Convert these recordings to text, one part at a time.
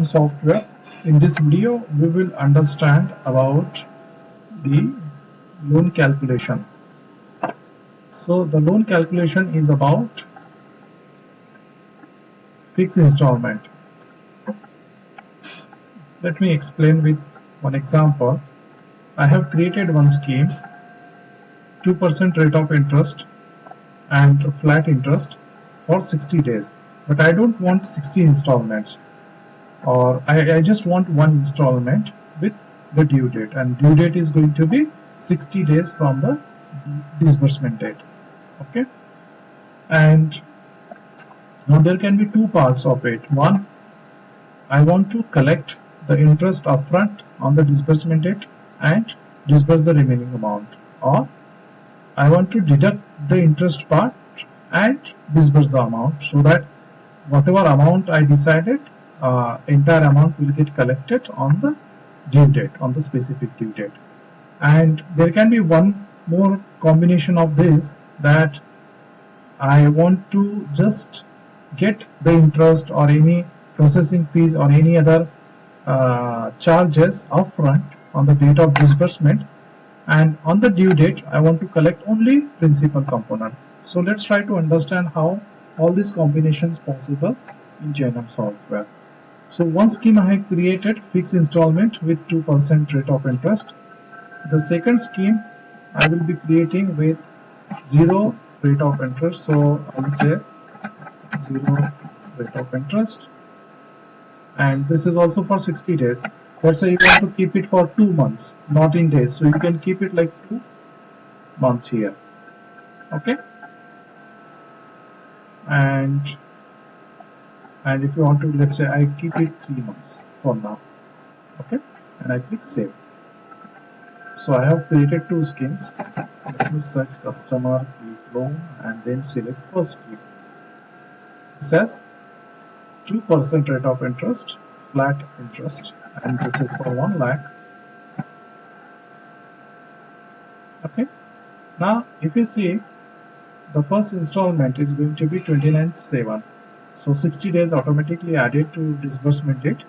software. In this video, we will understand about the loan calculation. So the loan calculation is about fixed installment. Let me explain with one example. I have created one scheme, 2% rate of interest and flat interest for 60 days. But I don't want 60 installments, or I just want one installment with the due date, and due date is going to be 60 days from the disbursement date. Okay, and now there can be two parts of it. One, I want to collect the interest upfront on the disbursement date and disburse the remaining amount, or I want to deduct the interest part and disburse the amount, so that whatever amount I decided, entire amount will get collected on the due date, on the specific due date. And there can be one more combination of this, that I want to just get the interest or any processing fees or any other charges upfront on the date of disbursement, and on the due date I want to collect only principal component. So let's try to understand how all these combinations possible in J&M software. So one scheme I have created, fixed installment with 2% rate of interest. The second scheme I will be creating with 0 rate of interest. So I will say 0 rate of interest, and this is also for 60 days. Let's say you want to keep it for 2 months, not in days, so you can keep it like 2 months here. Okay, and if you want to, let's say I keep it 3 months for now. Okay, and I click save. So I have created two schemes. Let me search customer, click loan, and then select first scheme. It says 2% rate of interest, flat interest, and this is for 1 lakh. Okay, now if you see, the first installment is going to be 29/7, so 60 days automatically added to disbursement date.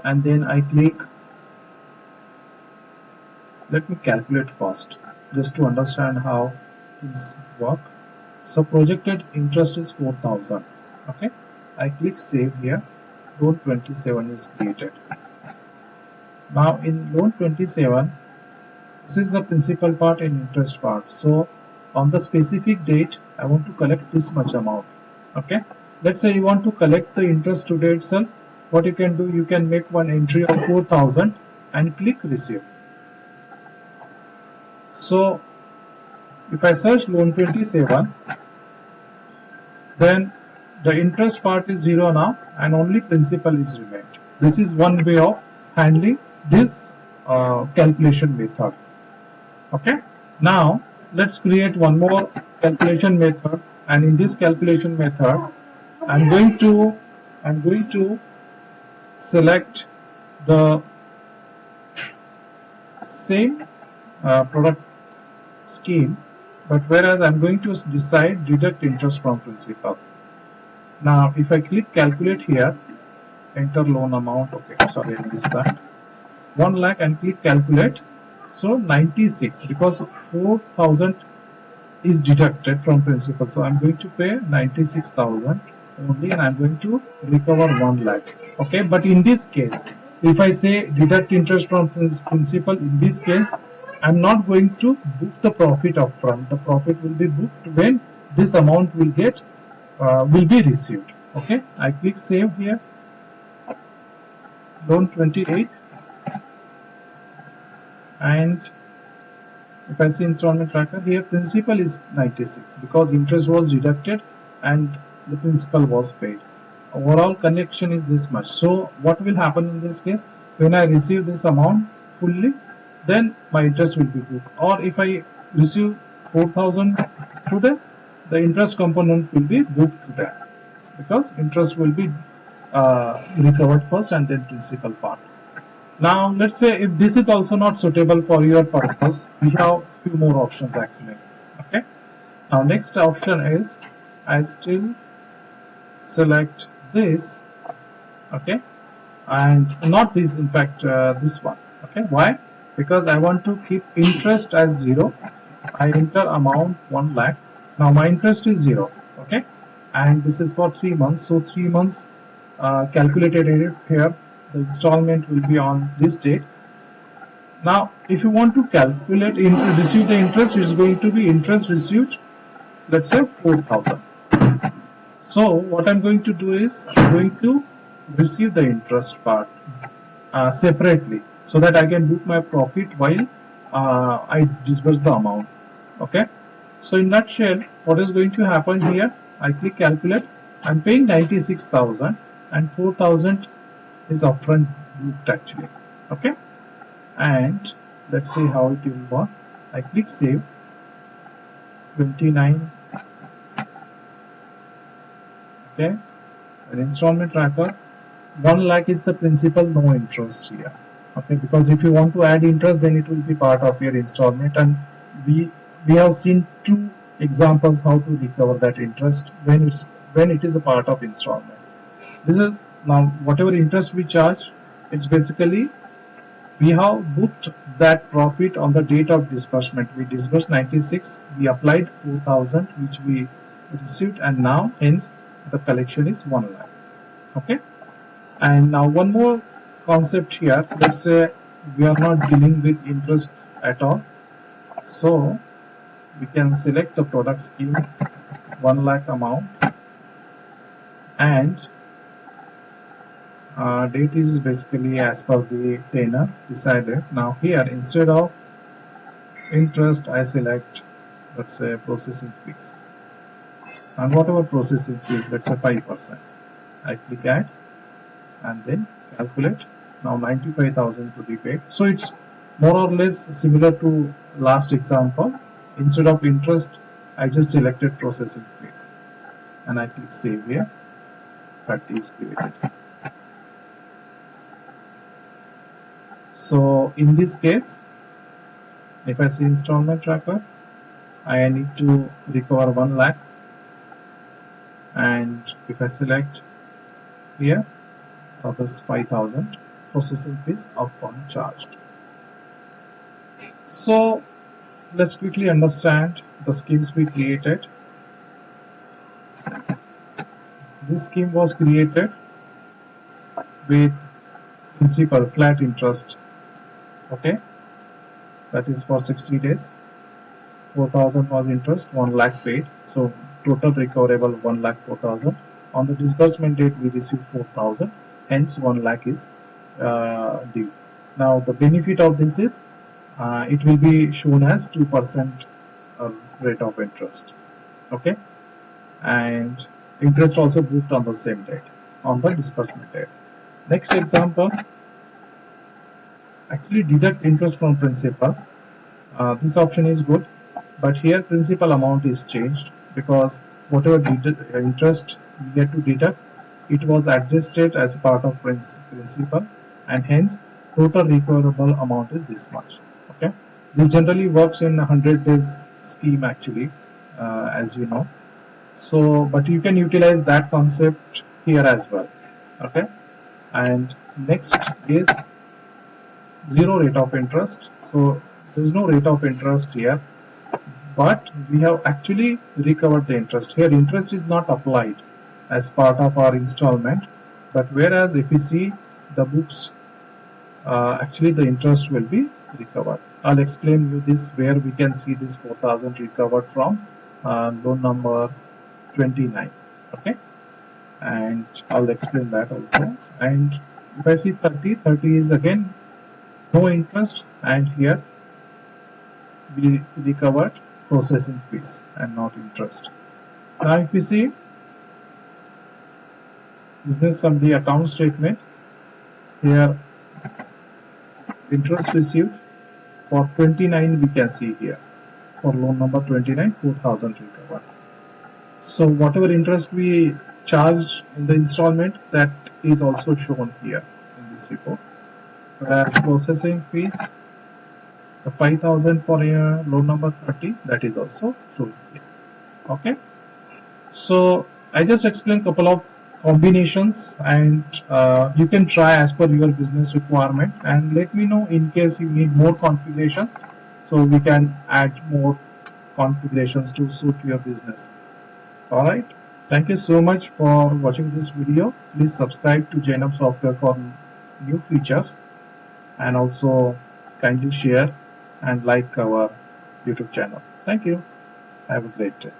And then I click, let me calculate first just to understand how things work. So projected interest is 4,000. Okay, I click save here. Loan 27 is created. Now in loan 27, this is the principal part and interest part. So on the specific date I want to collect this much amount. Okay, let's say you want to collect the interest today itself. What you can do, you can make one entry of 4,000 and click receive. So if I search loan 27, then the interest part is 0 now, and only principal is remained. This is one way of handling this calculation method. Okay, now let's create one more calculation method, and in this calculation method I'm going to select the same product scheme, but whereas I'm going to decide deduct interest from principal. Now if I click calculate here, enter loan amount, okay, sorry, I missed that, 1 lakh, and click calculate. So 96, because 4,000 is deducted from principal, so I'm going to pay 96,000 only, and I'm going to recover 1 lakh. Okay, but in this case, if I say deduct interest from principal, in this case I'm not going to book the profit upfront. The profit will be booked when this amount will be received. Okay, I click save here. Loan 28, and if I see installment tracker here, principal is 96 because interest was deducted and the principal was paid. Overall connection is this much. So what will happen in this case? When I receive this amount fully, then my interest will be booked. Or if I receive 4,000 today, the interest component will be booked today, because interest will be recovered first and then principal part. Now let's say if this is also not suitable for your purpose, we have few more options actually. Okay, now next option is I still select this okay, and not this, in fact this one. Okay, why? Because I want to keep interest as 0. I enter amount 1 lakh. Now my interest is 0. Okay, and this is for 3 months. So 3 months calculated here. The installment will be on this date. Now if you want to calculate receive the interest, it is going to be interest received, let's say 4,000. So what I'm going to do is I'm going to receive the interest part separately, so that I can book my profit while I disburse the amount. Okay, so in nutshell, what is going to happen here? I click calculate. I'm paying 96,000 and 4,000 is upfront booked actually. Okay, and let's see how it will work. I click save. 29. Okay, an installment tracker. 1 lakh is the principal, no interest here. Okay, because if you want to add interest, then it will be part of your installment, and we have seen 2 examples how to recover that interest when it is a part of installment. This is now whatever interest we charge, it's basically we have booked that profit on the date of disbursement. We disbursed 96, we applied 4,000 which we received, and now hence the collection is 1 lakh. Okay, and now one more concept here. Let's say we are not dealing with interest at all, so we can select the product scheme 1 lakh amount, and date is basically as per the tenor decided. Now here, instead of interest, I select, let's say, processing fees, and whatever processing fees, let's say 5%. I click add and then calculate. Now 95,000 to be paid. So it's more or less similar to last example. Instead of interest, I just selected processing fees and I click save here. 30 is created. So in this case, if I see installment tracker, I need to recover 1 lakh, and if I select here, others 5,000 processing fees upfront charged. So let's quickly understand the schemes we created. This scheme was created with principal flat interest. Okay, that is for 60 days. 4,000 was interest, 1 lakh paid. So total recoverable 1 lakh 4,000. On the disbursement date, we received 4,000. Hence 1 lakh is due. Now the benefit of this is it will be shown as 2% rate of interest. Okay, and interest also booked on the same date, on the disbursement date. Next example, actually deduct interest from principal. This option is good, but here principal amount is changed because whatever interest we had to deduct, it was adjusted as part of principal, and hence total recoverable amount is this much. Okay, this generally works in 100 days scheme actually, as you know. So, but you can utilize that concept here as well. Okay, and next is zero rate of interest. So there is no rate of interest here, but we have actually recovered the interest. Here interest is not applied as part of our installment, but whereas if you see the books, actually the interest will be recovered. I'll explain you this where we can see this 4,000 recovered from loan number 29. Okay, and I'll explain that also. And if I see 30 is again no interest, and here we recovered processing fees and not interest. Now if you see business summary account statement, here interest received for 29 we can see here. For loan number 29, 4,000 recovered. So whatever interest we charged in the installment, that is also shown here in this report. Whereas processing fees, the 5,000 for loan number 30, that is also shown here. Okay, so I just explained a couple of combinations, and you can try as per your business requirement, and let me know in case you need more configuration, so we can add more configurations to suit your business. Alright, thank you so much for watching this video. Please subscribe to Jainam Software for new features, and also kindly share and like our YouTube channel. Thank you. Have a great day.